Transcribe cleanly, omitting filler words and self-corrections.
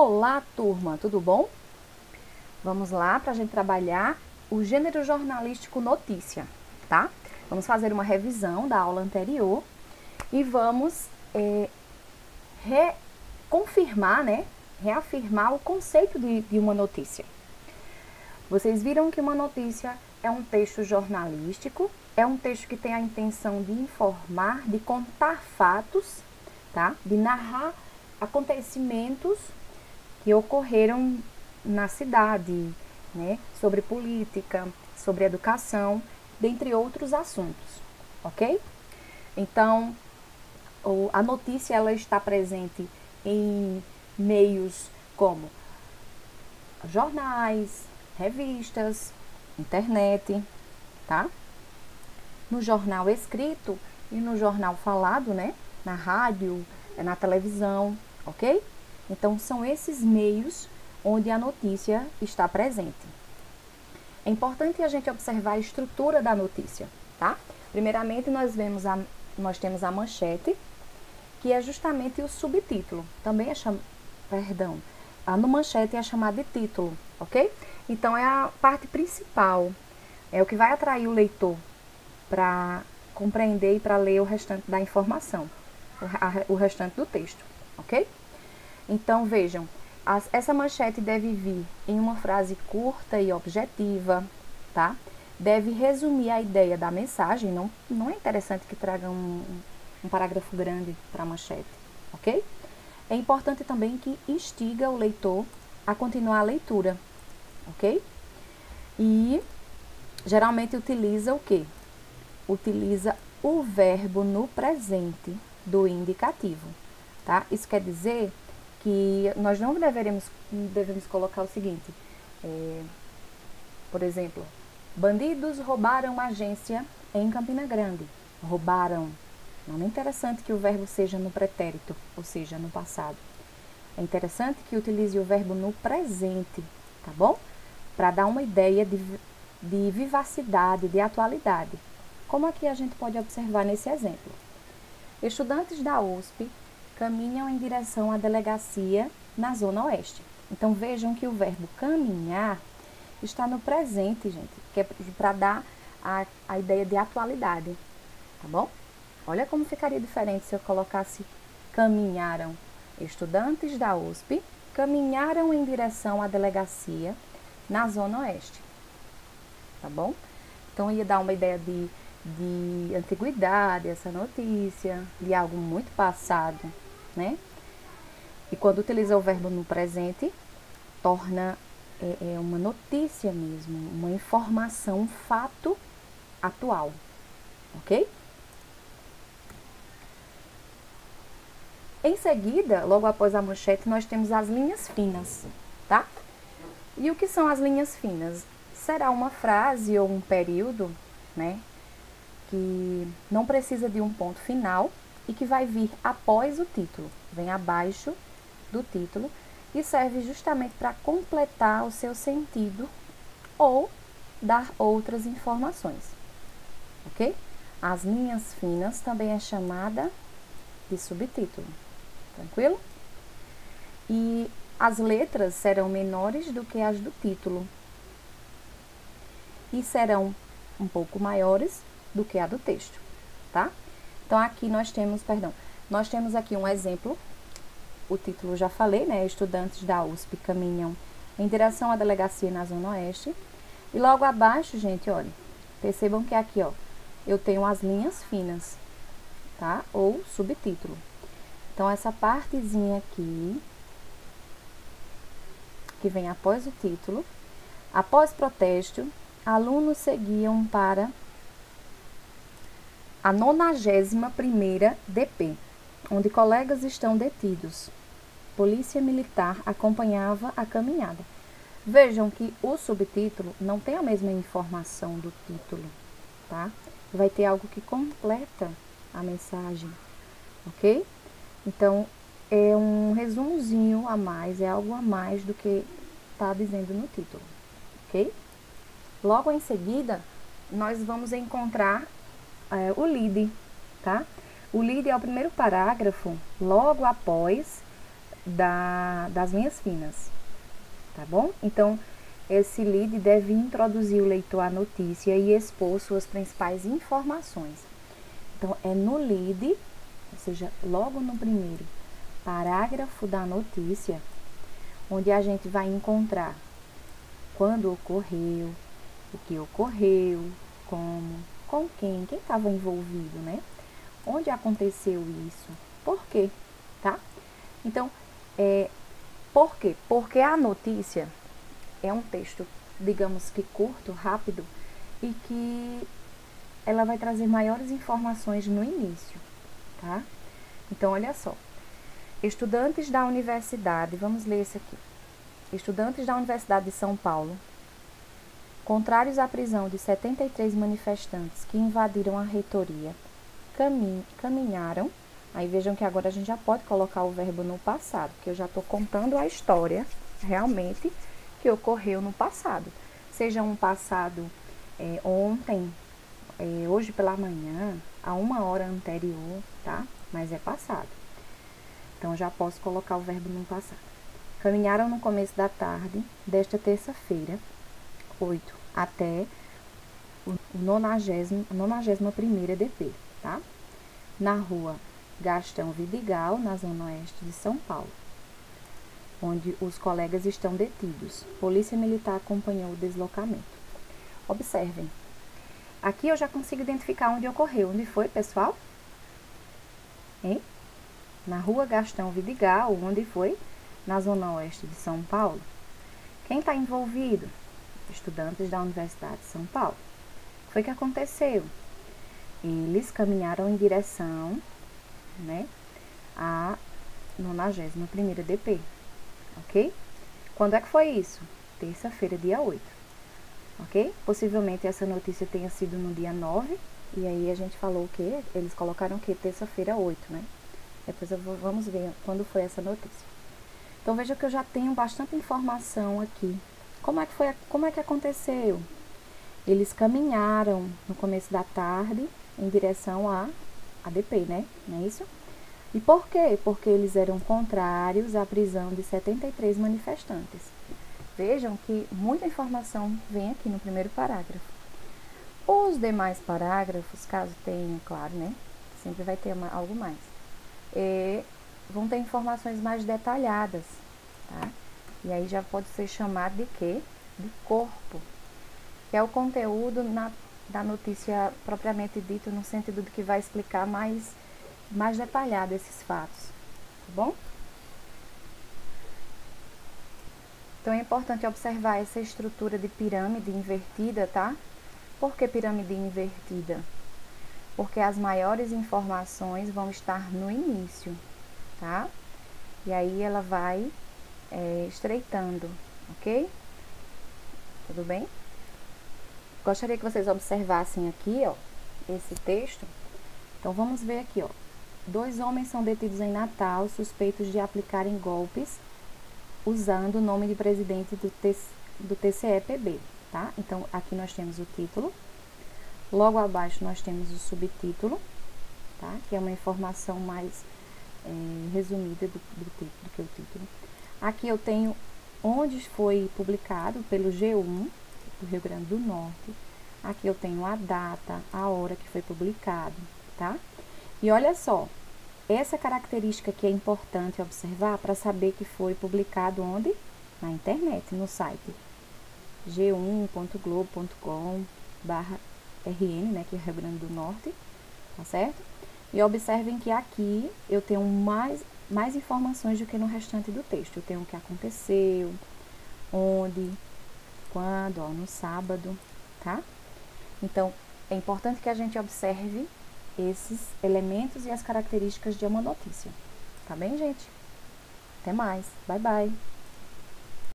Olá, turma, tudo bom? Vamos lá para a gente trabalhar o gênero jornalístico notícia, tá? Vamos fazer uma revisão da aula anterior e vamos confirmar, né? Reafirmar o conceito de uma notícia. Vocês viram que uma notícia é um texto jornalístico, é um texto que tem a intenção de informar, de contar fatos, tá? De narrar acontecimentos que ocorreram na cidade, né? Sobre política, sobre educação, dentre outros assuntos, ok? Então, a notícia ela está presente em meios como jornais, revistas, internet, tá? No jornal escrito e no jornal falado, né? Na rádio, na televisão, ok? Então, são esses meios onde a notícia está presente. É importante a gente observar a estrutura da notícia, tá? Primeiramente, nós temos a manchete, que é justamente o subtítulo. Também no manchete é chamado de título, ok? Então, é a parte principal, é o que vai atrair o leitor para compreender e para ler o restante da informação, o restante do texto, ok? Então, vejam, essa manchete deve vir em uma frase curta e objetiva, tá? Deve resumir a ideia da mensagem, não é interessante que traga um parágrafo grande para a manchete, ok? É importante também que instiga o leitor a continuar a leitura, ok? E geralmente utiliza o quê? Utiliza o verbo no presente do indicativo, tá? Isso quer dizer que nós não devemos colocar o seguinte, por exemplo, bandidos roubaram uma agência em Campina Grande. Roubaram. Não é interessante que o verbo seja no pretérito, ou seja, no passado. É interessante que utilize o verbo no presente, tá bom? Para dar uma ideia de vivacidade, de atualidade. Como aqui a gente pode observar nesse exemplo. Estudantes da USP caminham em direção à delegacia na Zona Oeste. Então, vejam que o verbo caminhar está no presente, gente, que é para dar a ideia de atualidade, tá bom? Olha como ficaria diferente se eu colocasse caminharam. Estudantes da USP caminharam em direção à delegacia na Zona Oeste, tá bom? Então, ia dar uma ideia de antiguidade, essa notícia, de algo muito passado, né? E quando utiliza o verbo no presente, torna uma notícia mesmo, uma informação, um fato atual, ok? Em seguida, logo após a manchete, nós temos as linhas finas, tá? E o que são as linhas finas? Será uma frase ou um período, né? Que não precisa de um ponto final e que vai vir após o título, vem abaixo do título e serve justamente para completar o seu sentido ou dar outras informações, ok? As linhas finas também é chamada de subtítulo, tranquilo? E as letras serão menores do que as do título e serão um pouco maiores do que a do texto, tá? Então, aqui nós temos aqui um exemplo, o título já falei, né? Estudantes da USP caminham em direção à delegacia na Zona Oeste. E logo abaixo, gente, olha, percebam que aqui, ó, eu tenho as linhas finas, tá? Ou subtítulo. Então, essa partezinha aqui, que vem após o título, após protesto, alunos seguiam para a 91ª DP, onde colegas estão detidos. Polícia Militar acompanhava a caminhada. Vejam que o subtítulo não tem a mesma informação do título, tá? Vai ter algo que completa a mensagem, ok? Então, é um resumozinho a mais, é algo a mais do que está dizendo no título, ok? Logo em seguida, nós vamos encontrar o lead, tá? O lead é o primeiro parágrafo, logo após das linhas finas, tá bom? Então, esse lead deve introduzir o leitor à notícia e expor suas principais informações. Então, é no lead, ou seja, logo no primeiro parágrafo da notícia, onde a gente vai encontrar quando ocorreu, o que ocorreu, como, com quem estava envolvido, né? Onde aconteceu isso, por quê, tá? Então, por quê? Porque a notícia é um texto, digamos que curto, rápido, e que ela vai trazer maiores informações no início, tá? Então, olha só. Estudantes da universidade, vamos ler esse aqui. Estudantes da Universidade de São Paulo, contrários à prisão de 73 manifestantes que invadiram a reitoria, caminharam. Aí vejam que agora a gente já pode colocar o verbo no passado, porque eu já estou contando a história realmente que ocorreu no passado. Seja um passado ontem, hoje pela manhã, a 1 hora anterior, tá? Mas é passado. Então, já posso colocar o verbo no passado. Caminharam no começo da tarde desta terça-feira, 8, até o 91ª DP, tá? Na rua Gastão Vidigal, na zona oeste de São Paulo, onde os colegas estão detidos. Polícia Militar acompanhou o deslocamento. Observem. Aqui eu já consigo identificar onde ocorreu. Onde foi, pessoal? Hein? Na rua Gastão Vidigal, onde foi? Na zona oeste de São Paulo. Quem está envolvido? Estudantes da Universidade de São Paulo. O que foi que aconteceu? Eles caminharam em direção, né, à 91ª DP, ok? Quando é que foi isso? Terça-feira, dia 8, ok? Possivelmente essa notícia tenha sido no dia 9, e aí a gente falou o quê? Eles colocaram o quê? Terça-feira, 8, né? Depois vamos ver quando foi essa notícia. Então, veja que eu já tenho bastante informação aqui. Como é que aconteceu? Eles caminharam no começo da tarde em direção à DP, né? Não é isso? E por quê? Porque eles eram contrários à prisão de 73 manifestantes. Vejam que muita informação vem aqui no primeiro parágrafo. Os demais parágrafos, caso tenha, claro, né? Sempre vai ter algo mais. Vão ter informações mais detalhadas, tá? E aí já pode ser chamado de quê? De corpo, que é o conteúdo da notícia propriamente dito, no sentido de que vai explicar mais detalhado esses fatos, tá bom? Então, é importante observar essa estrutura de pirâmide invertida, tá? Por que pirâmide invertida? Porque as maiores informações vão estar no início, tá? E aí ela vai estreitando, ok? Tudo bem? Gostaria que vocês observassem aqui, ó, esse texto. Então, vamos ver aqui, ó. 2 homens são detidos em Natal, suspeitos de aplicarem golpes usando o nome de presidente do TCE-PB, tá? Então, aqui nós temos o título. Logo abaixo nós temos o subtítulo, tá? Que é uma informação mais resumida do que o título. Aqui eu tenho onde foi publicado, pelo G1 do Rio Grande do Norte. Aqui eu tenho a data, a hora que foi publicado, tá? E olha só, essa característica que é importante observar para saber que foi publicado onde? Na internet, no site g1.globo.com/RN, né, que é Rio Grande do Norte, tá certo? E observem que aqui eu tenho mais informações do que no restante do texto. Eu tenho o que aconteceu, onde, quando, ó, no sábado, tá? Então, é importante que a gente observe esses elementos e as características de uma notícia. Tá bem, gente? Até mais. Bye, bye.